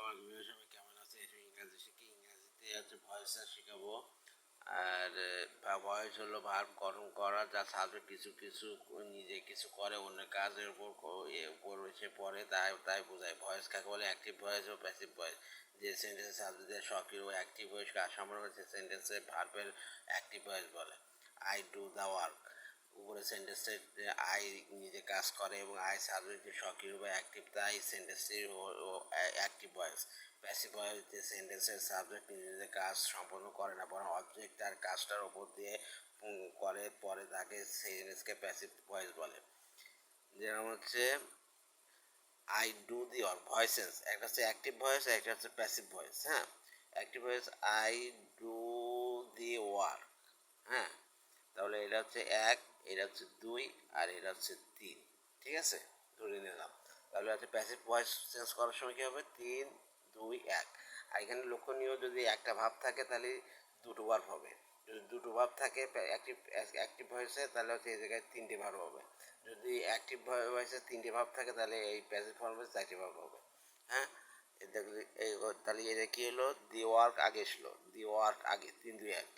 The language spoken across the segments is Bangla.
আসসালামু আলাইকুম, সবাই কেমন আছে? ইংরেজি শিখি, ইংরেজিতে হচ্ছে ভয়েসটা শেখাবো। আর ভয়েস হলো ভার্ব গঠন করা, যা সাবজেক্ট কিছু কিছু নিজে কিছু করে অন্য কাজের উপর এসে পড়ে, তাই তাই বোঝায়। ভয়েস কাকে বলে? অ্যাক্টিভ ভয়েস ও প্যাসিভ ভয়েস। যে সেন্টেন্সের সাবজেক্টের সক্রিয় ও অ্যাক্টিভ ভয়েস কাজ সম্পর্কে সে সেন্টেন্সে ভার্বের অ্যাক্টিভ ভয়েস বলে। আই ডু দ্য ওয়ার্ক, উপরে সেন্টেন্সে আই নিজে কাজ করে এবং আই সাবজেক্টে সক্রিয় বা অ্যাক্টিভ, তাই সেন্টেন্সটির অ্যাক্টিভ ভয়েস। প্যাসিভ ভয়েস, যে সেন্টেন্সের সাবজেক্ট নিজে কাজ সম্পন্ন করে না, বরং অবজেক্ট তার কাজটার ওপর দিয়ে করে, পরে তাকে সেন্টেন্সকে প্যাসিভ ভয়েস বলে। যেমন হচ্ছে I do the work, voices একটা হচ্ছে অ্যাক্টিভ ভয়েস, একটা হচ্ছে প্যাসিভ ভয়েস। হ্যাঁ, active voice I do the work. হ্যাঁ, তাহলে এটা হচ্ছে এক, এটা হচ্ছে দুই, আর এটা হচ্ছে তিন। ঠিক আছে, ধরে নিলাম। তাহলে হচ্ছে প্যাসিভ ভয়েস চেঞ্জ করার সময় কী হবে? তিন, দুই, এক। আর এখানে লক্ষণীয়, যদি একটা ভাব থাকে তাহলে দুটো ভার্ব হবে। যদি দুটো ভাব থাকে অ্যাক্টিভ অ্যাক্টিভ ভয়েসে, তাহলে হচ্ছে এই জায়গায় তিনটে ভার্ব হবে। যদি অ্যাক্টিভ ভয়েসে তিনটে ভাব থাকে, তাহলে এই প্যাসিভ ফর্মে চারটে ভার্ব হবে। হ্যাঁ, দেখলে এই তাহলে এটা কী হলো? দি ওয়ার্ক আগে এসলো, দি ওয়ার্ক আগে, তিন, দুই, এক।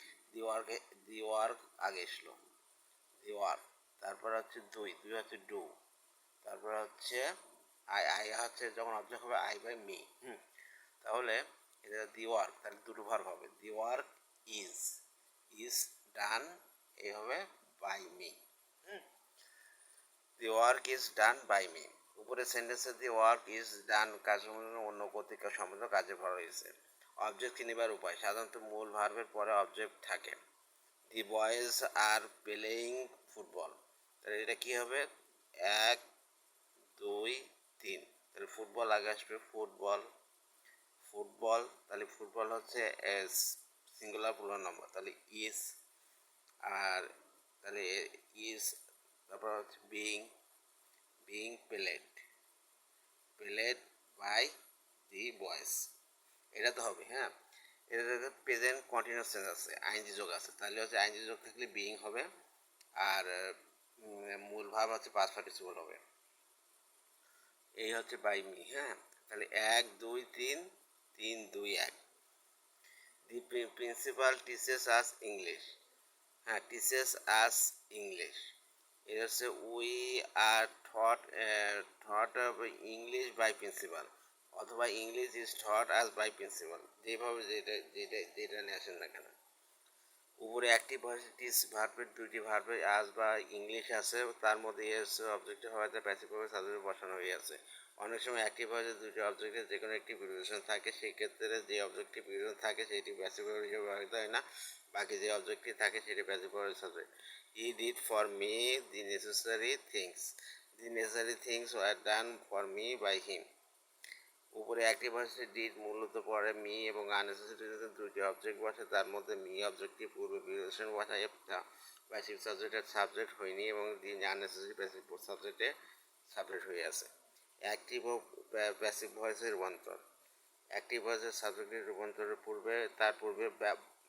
দি ওয়ার্ক আগে এসলো, দি ওয়ার্ক। তারপর হচ্ছে দুই, দুই হচ্ছে ডু। তারপর হচ্ছে আই, আই হচ্ছে যখন অবজেক্ট হবে আই বাই মি। তাহলে এটা দি ওয়ার্ক, তাহলে দুটো ভার্ব হবে। The work is, is done, এই হবে by me. The work is done by me. উপরে সেন্টেন্সে দি ওয়ার্ক ইজ ডান কাজ অন্য কর্তৃক সম্বন্ধ কাজে ভরা হয়েছে। অবজেক্ট চিনিবার উপায়, সাধারণত মূল ভার্বের পরে অবজেক্ট থাকে। The boys are playing football, তাহলে এটা কী হবে? এক, দুই, তিন। তাহলে ফুটবল আগে আসবে, ফুটবল, ফুটবল। তাহলে ফুটবল হচ্ছে সিঙ্গুলার পুরো নম্বর, তাহলে ইজ। আর তাহলে ইজ, তারপর হচ্ছে being, being played, played by the boys. এটা তো হবে। হ্যাঁ, এটা প্রেজেন্ট কন্টিনিউয়াস টেন্স আছে, আইনজি যোগ আছে, তাহলে হচ্ছে আইনজি যোগ থাকলে বিং হবে। আর মূল ভাব হচ্ছে পাস্ট পার্টিসিপল হবে। এই হচ্ছে বাই মি। হ্যাঁ, তাহলে এক, দুই, তিন, তিন, দুই, এক। The principal teaches us English. হ্যাঁ, টিচেস আস ইংলিশ। এটা হচ্ছে we are thought of English by principal, অথবা English is thought us by principal, যেভাবে যেটা যেটা যেটা নিয়ে আসেন না কেন। উপরে অ্যাক্টিভ ভয়েস টিস ভার্বের দুইটি ভার্বে আজ বা ইংলিশ আছে, তার মধ্যে এস অবজেক্টিভ হওয়াতে প্যাসিভ ভাবে সাবজেক্ট বসানো হয়ে আছে। অনেক সময় অ্যাক্টিভ ভয়েসে দুটি অবজেক্টের যে কোনো একটি প্রিপোজিশন থাকে, সেই ক্ষেত্রে যে অবজেক্টিভ প্রিপোজিশন থাকে সেটি প্যাসিভ ভার্ব হিসেবে ব্যবহৃত হয় না, বাকি যে অবজেক্টিভ থাকে সেটি প্যাসিভ ভার্বের subject. He did for me the necessary things, the necessary things were done for me by him. উপরে অ্যাক্টিভ ভয়েসে ডিড মূলত পরে মি এবং আননেসেসারি দুটি অবজেক্ট বসে, তার মধ্যে মি অবজেক্টটি পূর্বে প্রিপোজিশন বসায় প্যাসিভ সাবজেক্টের সাবজেক্ট হয়নি এবং দি আননেসেসারি প্যাসিভ সাবজেক্টে সাবজেক্ট হয়ে আছে। অ্যাক্টিভ ও প্যাসিভ ভয়েসের রূপান্তর, অ্যাক্টিভ ভয়েসের সাবজেক্টের রূপান্তরের পূর্বে, তার পূর্বে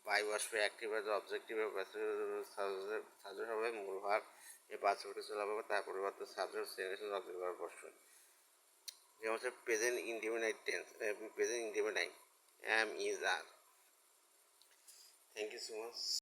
বাই বসবে, অ্যাক্টিভ ভয়েস অবজেক্টিভ ও প্যাসিভ সাবজেক্ট হবে, মূল ভাগ এ পাঁচটি চলা হবে, তার পরিবর্তে সাবজেক্ট সেন্টেন্স অবজেক্ট ভার্ব বসবে। যেমন হচ্ছে present indefinite tense, present indefinite, am, is, are. Thank you so much.